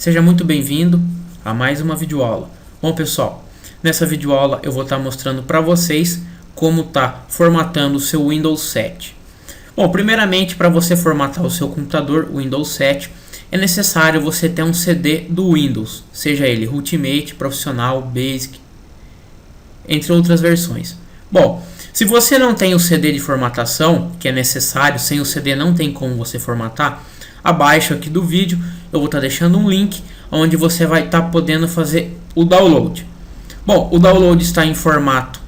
Seja muito bem-vindo a mais uma videoaula. Bom pessoal, nessa videoaula eu vou estar mostrando para vocês como tá formatando o seu Windows 7. Bom, primeiramente, para você formatar o seu computador, o Windows 7, é necessário você ter um CD do Windows, seja ele Ultimate, Profissional, Basic, entre outras versões. Bom, se você não tem o CD de formatação, que é necessário, sem o CD não tem como você formatar, abaixo aqui do vídeo eu vou estar deixando um link onde você vai estar podendo fazer o download. Bom, o download está em formato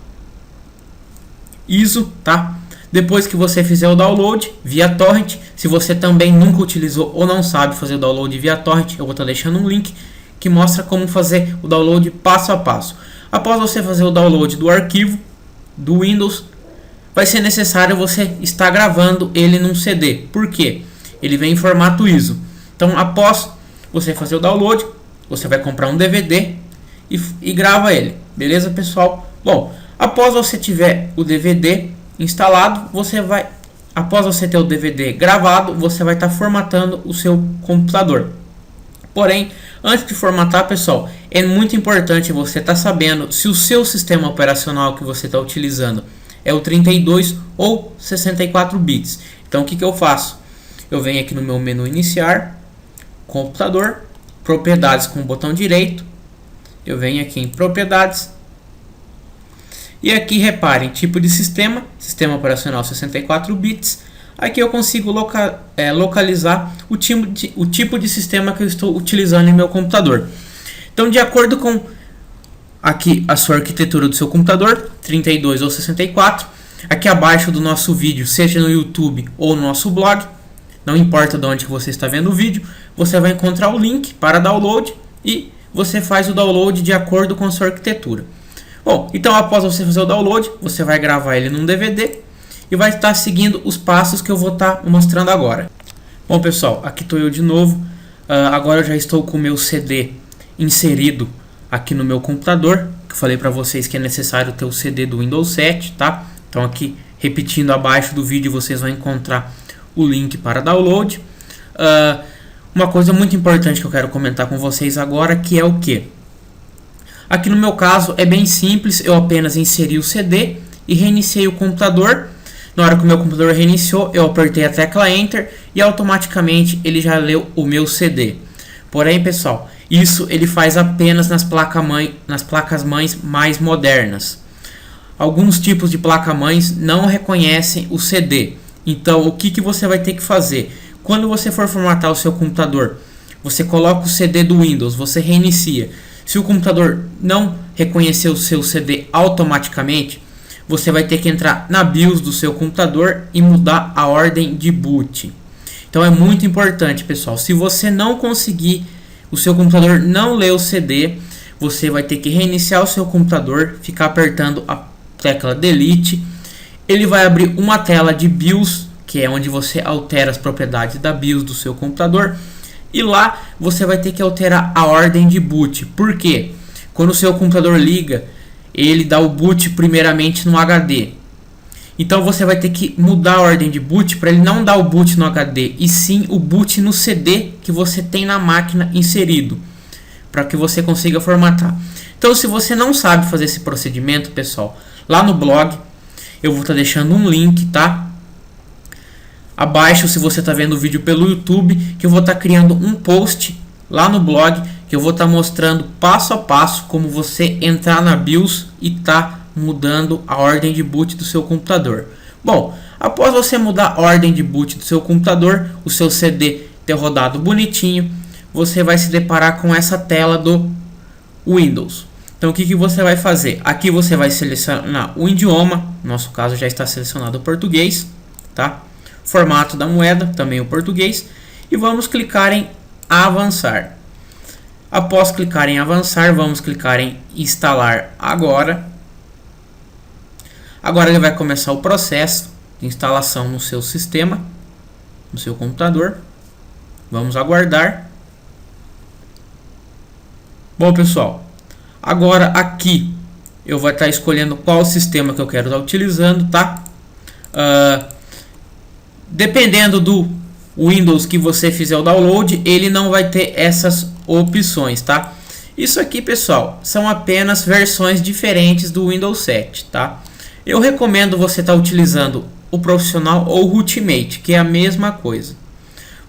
ISO, tá? Depois que você fizer o download via torrent, se você também nunca utilizou ou não sabe fazer o download via torrent, eu vou estar deixando um link que mostra como fazer o download passo a passo. Após você fazer o download do arquivo do Windows, vai ser necessário você estar gravando ele num CD. Por quê? Ele vem em formato ISO. Então, após você fazer o download, você vai comprar um DVD e grava ele. Beleza, pessoal? Bom, após você tiver o DVD instalado, após você ter o DVD gravado, você vai estar formatando o seu computador. Porém, antes de formatar, pessoal, é muito importante você estar sabendo se o seu sistema operacional que você está utilizando é o 32 ou 64 bits. Então, o que eu faço? Eu venho aqui no meu menu iniciar, computador, propriedades com o botão direito. Eu venho aqui em propriedades. E aqui reparem, tipo de sistema, sistema operacional 64 bits. Aqui eu consigo localizar o tipo de sistema que eu estou utilizando em meu computador. Então, de acordo com aqui a sua arquitetura do seu computador, 32 ou 64, aqui abaixo do nosso vídeo, seja no YouTube ou no nosso blog, não importa de onde você está vendo o vídeo, você vai encontrar o link para download e você faz o download de acordo com a sua arquitetura. Bom, então após você fazer o download, você vai gravar ele num DVD e vai estar seguindo os passos que eu vou estar mostrando agora. Bom pessoal, aqui estou eu de novo. Agora eu já estou com o meu CD inserido aqui no meu computador, que eu falei para vocês que é necessário ter o CD do Windows 7, tá? Então aqui, repetindo, abaixo do vídeo vocês vão encontrar o link para download. Uma coisa muito importante que eu quero comentar com vocês agora, que é o que? Aqui no meu caso é bem simples, eu apenas inseri o CD e reiniciei o computador. Na hora que o meu computador reiniciou, eu apertei a tecla Enter e automaticamente ele já leu o meu CD. Porém, pessoal, isso ele faz apenas nas placas-mães mais modernas. Alguns tipos de placa-mães não reconhecem o CD. Então, o que você vai ter que fazer? Quando você for formatar o seu computador, você coloca o CD do Windows, você reinicia. Se o computador não reconhecer o seu CD automaticamente, você vai ter que entrar na BIOS do seu computador e mudar a ordem de boot. Então é muito importante, pessoal. Se você não conseguir, o seu computador não ler o CD, você vai ter que reiniciar o seu computador, ficar apertando a tecla Delete. Ele vai abrir uma tela de BIOS, que é onde você altera as propriedades da BIOS do seu computador. E lá você vai ter que alterar a ordem de boot. Por quê? Quando o seu computador liga, ele dá o boot primeiramente no HD. Então você vai ter que mudar a ordem de boot para ele não dar o boot no HD, e sim o boot no CD que você tem na máquina inserido, para que você consiga formatar. Então, se você não sabe fazer esse procedimento, pessoal, lá no blog eu vou estar deixando um link, tá? Abaixo, se você está vendo o vídeo pelo YouTube, que eu vou estar criando um post lá no blog, que eu vou estar mostrando passo a passo como você entrar na BIOS e tá mudando a ordem de boot do seu computador. Bom, após você mudar a ordem de boot do seu computador, o seu CD ter rodado bonitinho, você vai se deparar com essa tela do Windows. Então o que você vai fazer? Aqui você vai selecionar o idioma, no nosso caso já está selecionado o português, tá? Formato da moeda, também o português, e vamos clicar em avançar. Após clicar em avançar, vamos clicar em instalar agora. Agora ele vai começar o processo de instalação no seu sistema, no seu computador. Vamos aguardar. Bom, pessoal, agora aqui eu vou estar escolhendo qual sistema que eu quero estar utilizando, tá? Dependendo do Windows que você fizer o download, ele não vai ter essas opções, tá? Isso aqui, pessoal, são apenas versões diferentes do Windows 7, tá? Eu recomendo você estar utilizando o profissional ou o Ultimate, que é a mesma coisa.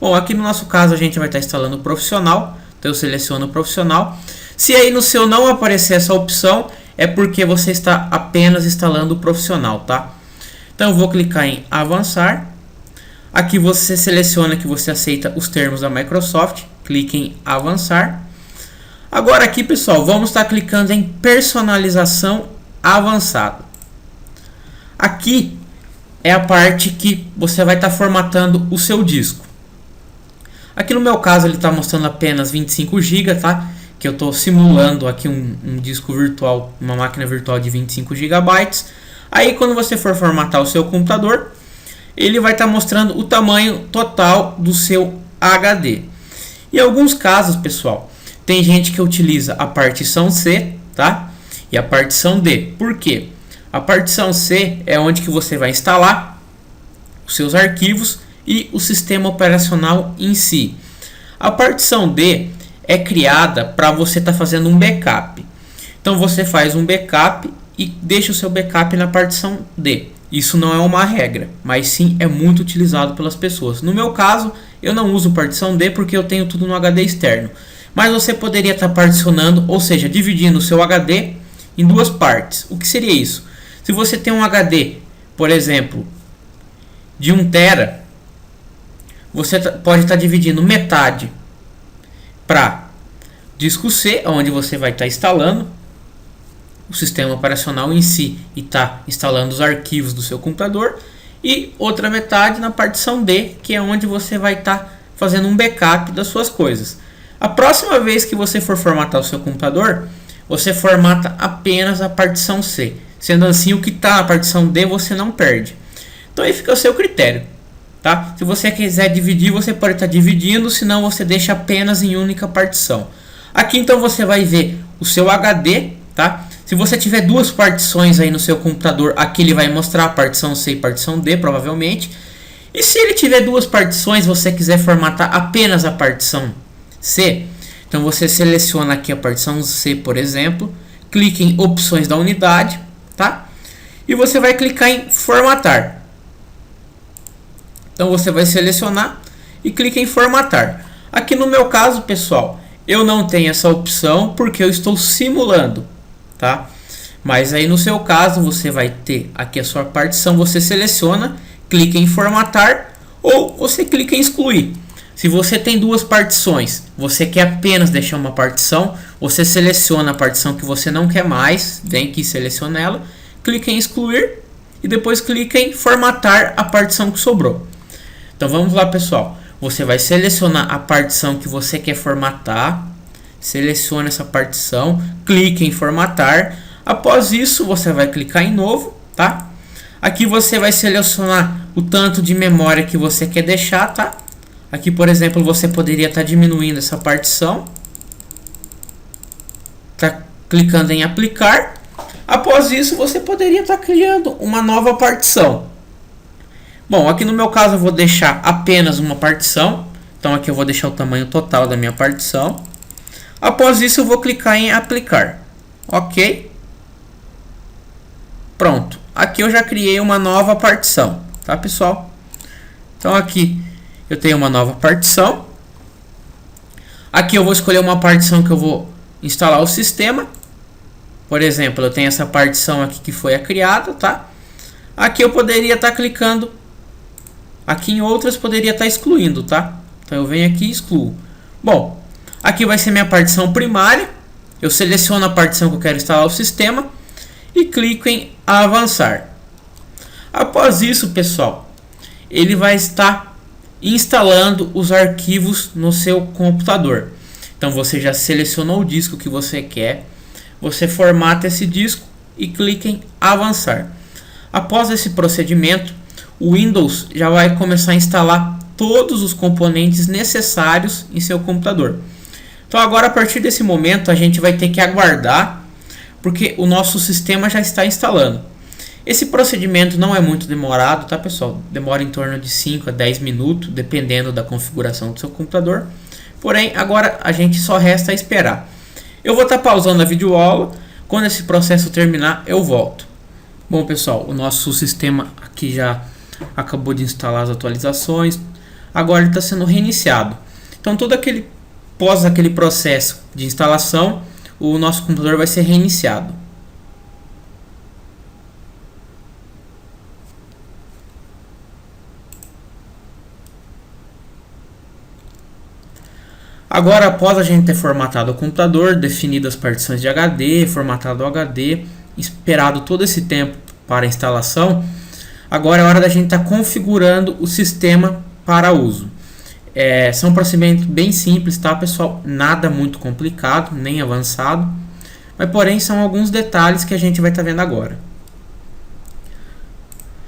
Bom, aqui no nosso caso a gente vai estar instalando o profissional, então eu seleciono o profissional. Se aí no seu não aparecer essa opção, é porque você está apenas instalando o profissional, tá? Então eu vou clicar em avançar. Aqui você seleciona que você aceita os termos da Microsoft, clique em avançar. Agora aqui, pessoal, vamos estar clicando em personalização avançada. Aqui é a parte que você vai estar formatando o seu disco. Aqui no meu caso ele está mostrando apenas 25 GB, tá? Que eu estou simulando aqui um disco virtual, uma máquina virtual de 25 GB. Aí quando você for formatar o seu computador, ele vai estar mostrando o tamanho total do seu HD. Em alguns casos, pessoal, tem gente que utiliza a partição C, tá? E a partição D. Por quê? A partição C é onde que você vai instalar os seus arquivos e o sistema operacional em si. A partição D é criada para você estar fazendo um backup. Então você faz um backup e deixa o seu backup na partição D. Isso não é uma regra, mas sim é muito utilizado pelas pessoas. No meu caso, eu não uso partição D porque eu tenho tudo no HD externo. Mas você poderia estar particionando, ou seja, dividindo o seu HD em duas partes. O que seria isso? Se você tem um HD, por exemplo, de 1 TB, você pode estar dividindo metade para disco C, onde você vai estar instalando o sistema operacional em si e está instalando os arquivos do seu computador, e outra metade na partição D, que é onde você vai estar fazendo um backup das suas coisas. A próxima vez que você for formatar o seu computador, você formata apenas a partição C. Sendo assim, o que está na partição D você não perde. Então aí fica o seu critério, tá? Se você quiser dividir, você pode estar dividindo, senão você deixa apenas em única partição. Aqui então você vai ver o seu HD, tá? Se você tiver duas partições aí no seu computador, aqui ele vai mostrar a partição C e partição D, provavelmente. E se ele tiver duas partições, você quiser formatar apenas a partição C, então você seleciona aqui a partição C, por exemplo, clique em opções da unidade, tá? E você vai clicar em formatar. Então você vai selecionar e clica em formatar. Aqui no meu caso, pessoal, eu não tenho essa opção porque eu estou simulando, tá? Mas aí no seu caso você vai ter aqui a sua partição, você seleciona, clica em formatar ou você clica em excluir. Se você tem duas partições, você quer apenas deixar uma partição, você seleciona a partição que você não quer mais, vem aqui e seleciona ela, clica em excluir e depois clica em formatar a partição que sobrou. Então vamos lá, pessoal. Você vai selecionar a partição que você quer formatar, seleciona essa partição, clica em formatar. Após isso, você vai clicar em novo, tá? Aqui você vai selecionar o tanto de memória que você quer deixar, tá? Aqui, por exemplo, você poderia estar diminuindo essa partição. Tá clicando em aplicar. Após isso, você poderia estar criando uma nova partição. Bom, aqui no meu caso eu vou deixar apenas uma partição. Então aqui eu vou deixar o tamanho total da minha partição. Após isso eu vou clicar em aplicar. Ok. Pronto. Aqui eu já criei uma nova partição. Tá, pessoal? Então aqui eu tenho uma nova partição. Aqui eu vou escolher uma partição que eu vou instalar o sistema. Por exemplo, eu tenho essa partição aqui que foi a criada, tá? Aqui eu poderia estar clicando. Aqui em outras poderia estar excluindo, tá? Então eu venho aqui e excluo. Bom, aqui vai ser minha partição primária. Eu seleciono a partição que eu quero instalar o sistema e clico em avançar. Após isso, pessoal, ele vai estar instalando os arquivos no seu computador. Então você já selecionou o disco que você quer. Você formata esse disco e clica em avançar. Após esse procedimento, o Windows já vai começar a instalar todos os componentes necessários em seu computador. Então agora, a partir desse momento, a gente vai ter que aguardar, porque o nosso sistema já está instalando. Esse procedimento não é muito demorado, tá, pessoal? Demora em torno de 5 a 10 minutos, dependendo da configuração do seu computador. Porém, agora a gente só resta esperar. Eu vou estar pausando a videoaula. Quando esse processo terminar, eu volto. Bom, pessoal, o nosso sistema aqui já acabou de instalar as atualizações. Agora ele está sendo reiniciado. Então, após aquele processo de instalação, o nosso computador vai ser reiniciado. Agora, após a gente ter formatado o computador, definido as partições de HD, formatado o HD, esperado todo esse tempo para a instalação, agora é hora da gente estar configurando o sistema para uso. São procedimentos bem simples, tá, pessoal? Nada muito complicado, nem avançado, mas porém são alguns detalhes que a gente vai estar vendo agora.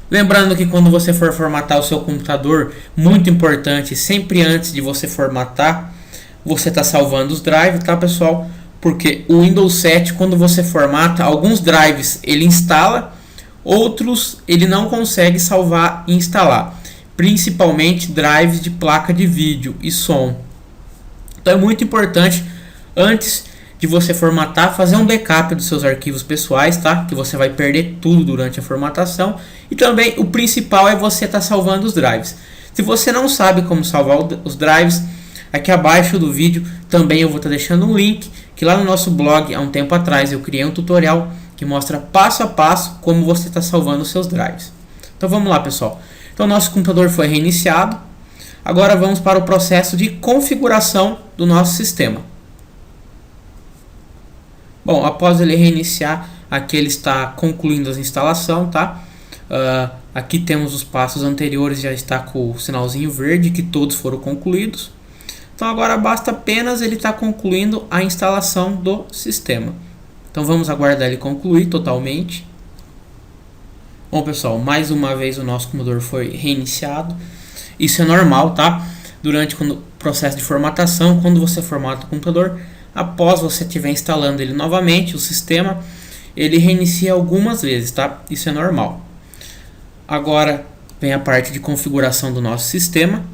Lembrando que quando você for formatar o seu computador, muito importante, sempre antes de você formatar, você está salvando os drives, tá, pessoal? Porque o Windows 7, quando você formata, alguns drives ele instala, outros ele não consegue salvar e instalar. Principalmente drives de placa de vídeo e som. Então é muito importante, antes de você formatar, fazer um backup dos seus arquivos pessoais, tá? Que você vai perder tudo durante a formatação. E também o principal é você estar salvando os drives. Se você não sabe como salvar os drives, aqui abaixo do vídeo também eu vou estar deixando um link, que lá no nosso blog, há um tempo atrás, eu criei um tutorial que mostra passo a passo como você está salvando os seus drives. Então vamos lá, pessoal. Então nosso computador foi reiniciado. Agora vamos para o processo de configuração do nosso sistema. Bom, após ele reiniciar, aqui ele está concluindo a instalação, tá? Aqui temos os passos anteriores, já está com o sinalzinho verde, que todos foram concluídos. Então agora basta apenas ele estar concluindo a instalação do sistema. Então vamos aguardar ele concluir totalmente. Bom, pessoal, mais uma vez o nosso computador foi reiniciado. Isso é normal, tá? Durante o processo de formatação, quando você formata o computador, após você estiver instalando ele novamente, o sistema, ele reinicia algumas vezes, tá? Isso é normal. Agora vem a parte de configuração do nosso sistema,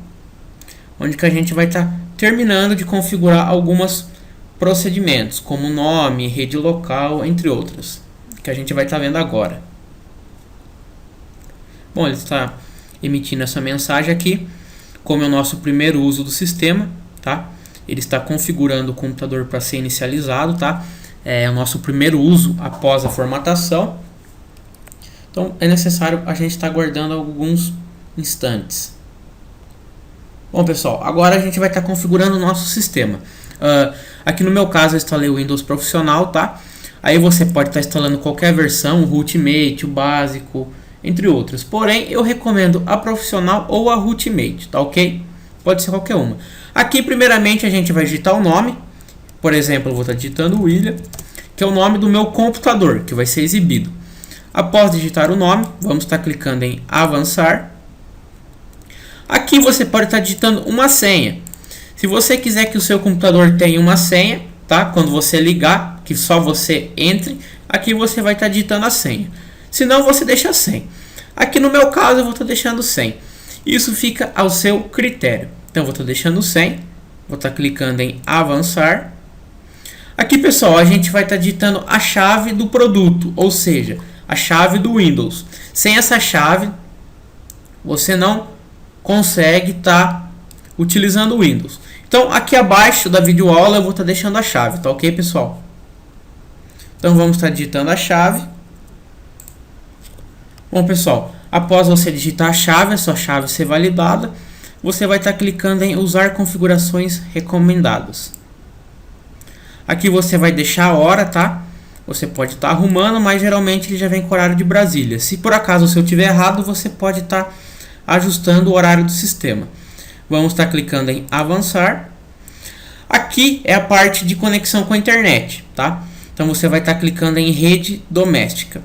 onde que a gente vai estar terminando de configurar alguns procedimentos, como nome, rede local, entre outros, que a gente vai estar vendo agora. Bom, ele está emitindo essa mensagem aqui, como é o nosso primeiro uso do sistema, tá? Ele está configurando o computador para ser inicializado, tá? É o nosso primeiro uso após a formatação. Então é necessário a gente estar aguardando alguns instantes. Bom, pessoal, agora a gente vai estar configurando o nosso sistema. Aqui no meu caso eu instalei o Windows Profissional, tá? Aí você pode estar instalando qualquer versão, o Ultimate, o básico, entre outras. Porém, eu recomendo a Profissional ou a Ultimate, tá ok? Pode ser qualquer uma. Aqui, primeiramente, a gente vai digitar o nome. Por exemplo, eu vou estar digitando William, que é o nome do meu computador, que vai ser exibido. Após digitar o nome, vamos estar clicando em avançar. Aqui você pode estar digitando uma senha. Se você quiser que o seu computador tenha uma senha, tá? Quando você ligar, que só você entre, aqui você vai estar digitando a senha. Se não, você deixa sem. Aqui no meu caso eu vou estar deixando sem. Isso fica ao seu critério. Então eu vou estar deixando sem. Vou estar clicando em avançar. Aqui, pessoal, a gente vai estar digitando a chave do produto, ou seja, a chave do Windows. Sem essa chave, você não consegue estar utilizando o Windows. Então aqui abaixo da videoaula eu vou estar deixando a chave, tá ok, pessoal? Então vamos estar digitando a chave. Bom, pessoal, após você digitar a chave, a sua chave ser validada, você vai estar clicando em usar configurações recomendadas. Aqui você vai deixar a hora, tá? Você pode estar arrumando, mas geralmente ele já vem com o horário de Brasília. Se por acaso o seu estiver errado, você pode estar ajustando o horário do sistema. Vamos estar clicando em avançar. Aqui é a parte de conexão com a internet, tá? Então você vai estar clicando em rede doméstica.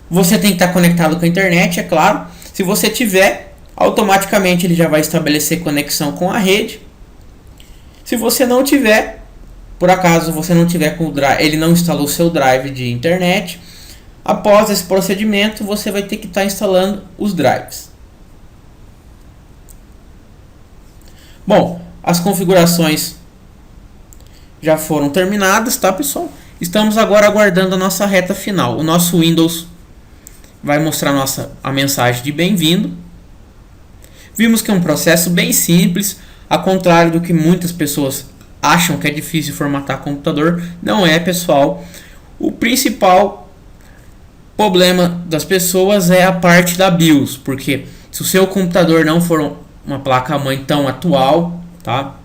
Você tem que estar conectado com a internet, é claro. Se você tiver, automaticamente ele já vai estabelecer conexão com a rede. Se você não tiver, por acaso você não tiver com o drive, ele não instalou o seu drive de internet, após esse procedimento você vai ter que estar instalando os drives. Bom, as configurações já foram terminadas, tá, pessoal? Estamos agora aguardando a nossa reta final. O nosso Windows vai mostrar a mensagem de bem-vindo. Vimos que é um processo bem simples, ao contrário do que muitas pessoas acham que é difícil formatar computador. Não é, pessoal. O principal problema das pessoas é a parte da BIOS, porque se o seu computador não for uma placa-mãe tão atual, tá?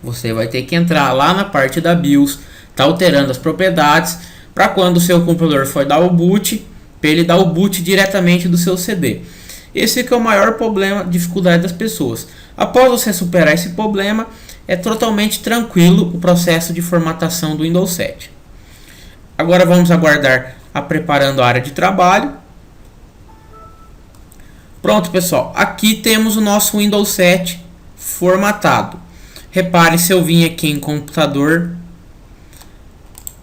Você vai ter que entrar lá na parte da BIOS, tá alterando as propriedades, para quando o seu computador for dar o boot, para ele dar o boot diretamente do seu CD. Esse que é o maior problema, dificuldade das pessoas. Após você superar esse problema, é totalmente tranquilo o processo de formatação do Windows 7. Agora vamos aguardar preparando a área de trabalho. Pronto, pessoal, aqui temos o nosso Windows 7 formatado. Repare, se eu vim aqui em computador,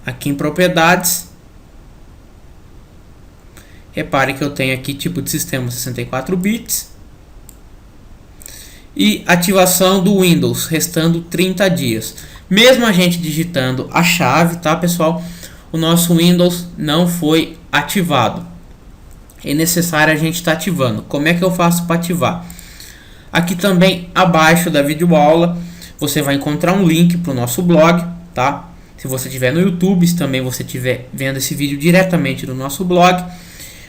aqui em propriedades, repare que eu tenho aqui tipo de sistema 64 bits e ativação do Windows, restando 30 dias. Mesmo a gente digitando a chave, tá, pessoal, o nosso Windows não foi ativado. É necessário a gente estar ativando. Como é que eu faço para ativar? Aqui também abaixo da videoaula você vai encontrar um link para o nosso blog, tá? Se você estiver no YouTube, se também você estiver vendo esse vídeo diretamente do nosso blog,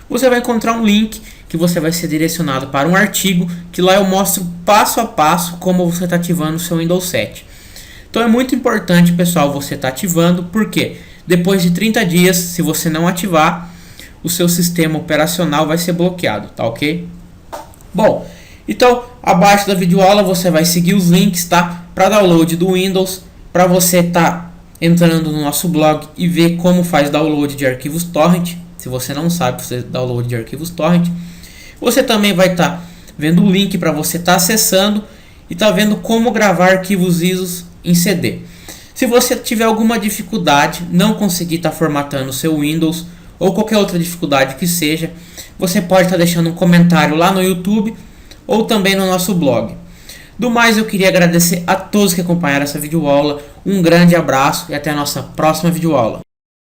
você vai encontrar um link que você vai ser direcionado para um artigo que lá eu mostro passo a passo como você está ativando o seu Windows 7. Então é muito importante, pessoal, você estar ativando, porque depois de 30 dias, se você não ativar, o seu sistema operacional vai ser bloqueado, tá ok? Bom, então abaixo da videoaula você vai seguir os links, tá? Para download do Windows, para você estar entrando no nosso blog e ver como faz download de arquivos torrent. Se você não sabe fazer download de arquivos torrent, você também vai estar vendo o link para você estar acessando e tá vendo como gravar arquivos ISO em CD. Se você tiver alguma dificuldade, não conseguir estar formatando o seu Windows ou qualquer outra dificuldade que seja, você pode estar deixando um comentário lá no YouTube ou também no nosso blog. Do mais, eu queria agradecer a todos que acompanharam essa videoaula. Um grande abraço e até a nossa próxima videoaula.